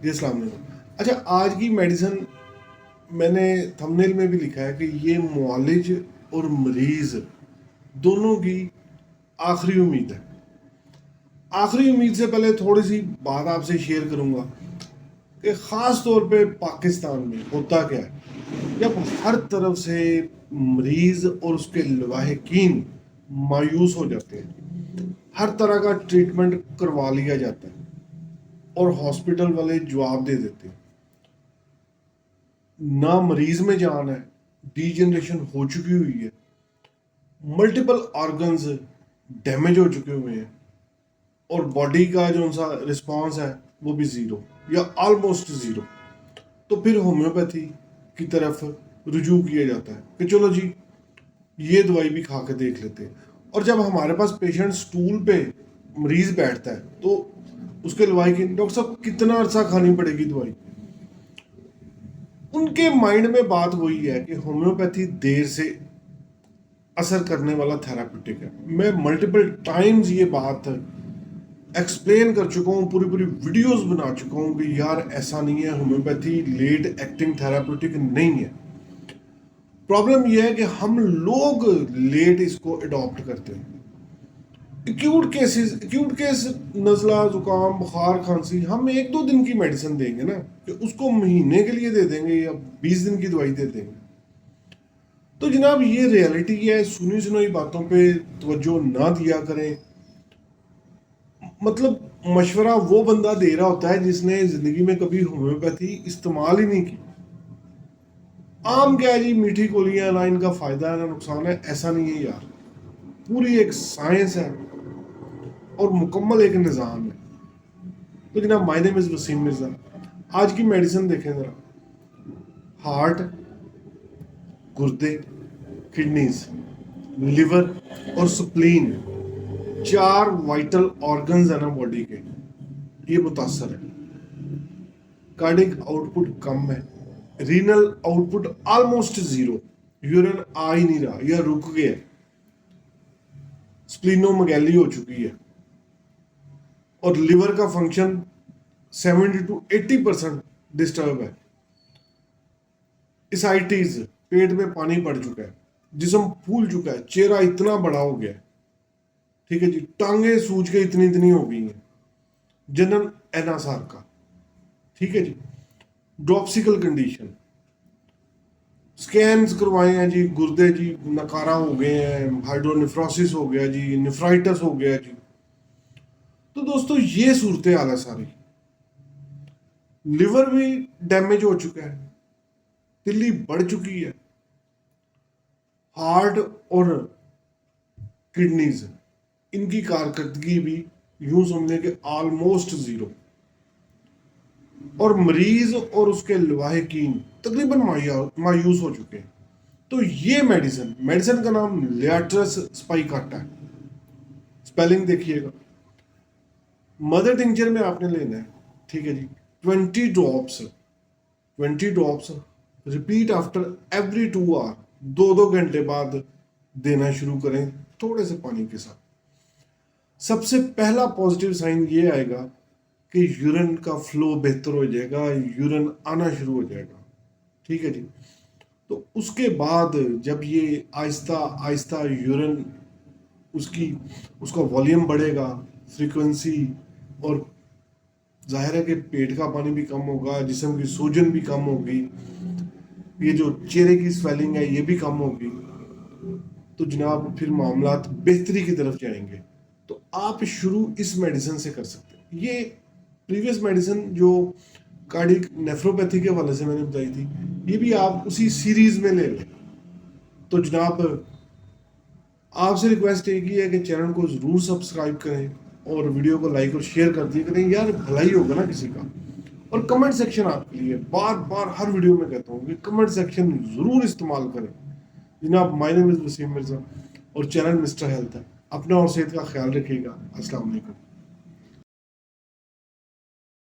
जी अस्सलाम वालेकुम। अच्छा, आज की मेडिसिन मैंने थंबनेल में भी लिखा है कि ये मुआलिज और मरीज दोनों की आखिरी उम्मीद है। आखिरी उम्मीद से पहले थोड़ी सी बात आपसे शेयर करूंगा कि ख़ास तौर पे पाकिस्तान में होता क्या है जब हर तरफ से मरीज और उसके लवाहिकीन मायूस हो जाते हैं। हर तरह का ट्रीटमेंट करवा लिया जाता है और हॉस्पिटल वाले जवाब दे देते हैं, ना मरीज में जान है, डीजनरेशन हो चुकी हुई है, मल्टीपल ऑर्गन्स डैमेज हो चुके हुए हैं और बॉडी का जो सा रिस्पांस है वो भी ज़ीरो या ऑलमोस्ट ज़ीरो। तो फिर होम्योपैथी की तरफ रुजू किया जाता है कि चलो जी ये दवाई भी खा के देख लेते हैं। और जब हमारे पास पेशेंट स्टूल पे मरीज बैठता है तो उसके दवाई की डॉक्टर साहब कितना अरसा खानी पड़ेगी दवाई। उनके माइंड में बात वही है कि होम्योपैथी देर से असर करने वाला थेराप्यूटिक है। मैं मल्टीपल टाइम्स ये बात एक्सप्लेन कर चुका हूँ, पूरी पूरी वीडियोस बना चुका हूँ कि यार ऐसा नहीं है, होम्योपैथी लेट एक्टिंग थेराप्यूटिक नहीं है। प्रॉब्लम यह है कि हम लोग लेट इसको अडॉप्ट करते हैं। एक्यूट केस नज़ला जुकाम बुखार खांसी हम एक दो दिन की मेडिसिन देंगे ना, कि उसको महीने के लिए दे देंगे या 20 दिन की दवाई दे देंगे। तो जनाब ये रियलिटी है, सुनी सुनाई बातों पे तवज्जो ना दिया करें। मतलब मशवरा वो बंदा दे रहा होता है जिसने जिंदगी में कभी होम्योपैथी इस्तेमाल ही नहीं की। आम क्या है जी, मीठी गोलियां, ना इनका फायदा है ना नुकसान है, ऐसा नहीं है यार। पूरी एक साइंस है और मुकम्मल एक निज़ाम है। तो जनाब my name is Wasim Mirza. आज की मेडिसिन देखें ज़रा। हार्ट, गुर्दे, किडनीज, लिवर और स्प्लीन, चार वाइटल ऑर्गन्स है ना बॉडी के, ये मुतासर है। कार्डिक आउटपुट कम है, renal output almost zero, urine आ ही नहीं रहा या रुक गया, स्प्लीनोमेगैली हो चुकी है और लिवर का फंक्शन 70 to 80% डिस्टर्ब है। इसाइटीज, पेट में पानी पड़ चुका है, जिस्म फूल चुका है, चेहरा इतना बड़ा हो गया है, ठीक है जी, टांगे सूज के इतनी इतनी हो गई हैं, जनरल एनासार का, ठीक है जी। ड्रॉप्सिकल कंडीशन, स्कैन्स करवाए हैं जी, गुर्दे जी नकारा हो गए हैं, हाइड्रोनेफ्रोसिस हो गया जी, नेफ्राइटिस हो गया जी। तो दोस्तों ये सूरत हाल है सारी। लिवर भी डैमेज हो चुका है, तिल्ली बढ़ चुकी है, हार्ट और किडनीज इनकी कारकर्दगी भी यूं समझे कि ऑलमोस्ट जीरो, और मरीज और उसके लवाहिकीन तकरीबन मायूस हो चुके हैं। तो ये मेडिसिन का नाम लियाट्रस स्पाइकाटा है। स्पेलिंग देखिएगा। मदर टिंचर में आपने लेना है, ठीक है जी, 20 drops, 20 drops repeat after every 2 hour, 2-2 घंटे बाद देना शुरू करें थोड़े से पानी के साथ। सबसे पहला पॉजिटिव साइन ये आएगा कि यूरिन का फ्लो बेहतर हो जाएगा, यूरिन आना शुरू हो जाएगा, ठीक है जी। तो उसके बाद जब ये आहिस्ता आहिस्ता यूरिन उसकी उसका वॉल्यूम बढ़ेगा, फ्रीक्वेंसी, और जाहिर है कि पेट का पानी भी कम होगा, जिस्म की सूजन भी कम होगी, ये जो चेहरे की स्वेलिंग है ये भी कम होगी, तो जनाब फिर मामलात बेहतरी की तरफ जाएंगे। तो आप शुरू इस मेडिसिन से कर सकते हैं। ये प्रीवियस मेडिसिन जो कार्डिक नेफ्रोपैथी के हवाले से मैंने बताई थी, ये भी आप उसी सीरीज में ले लें। तो जनाब आपसे रिक्वेस्ट एक ही है कि चैनल को ज़रूर सब्सक्राइब करें और वीडियो को लाइक और शेयर कर दिया करें, यार भलाई होगा ना किसी का। और कमेंट सेक्शन आपके लिए, बार बार हर वीडियो में कहता हूँ कि कमेंट सेक्शन ज़रूर इस्तेमाल करें। जनाब my name is Wasim Mirza और चैनल मिस्टर हेल्थ है। अपना और सेहत का ख्याल रखिएगा। अस्सलाम वालेकुम।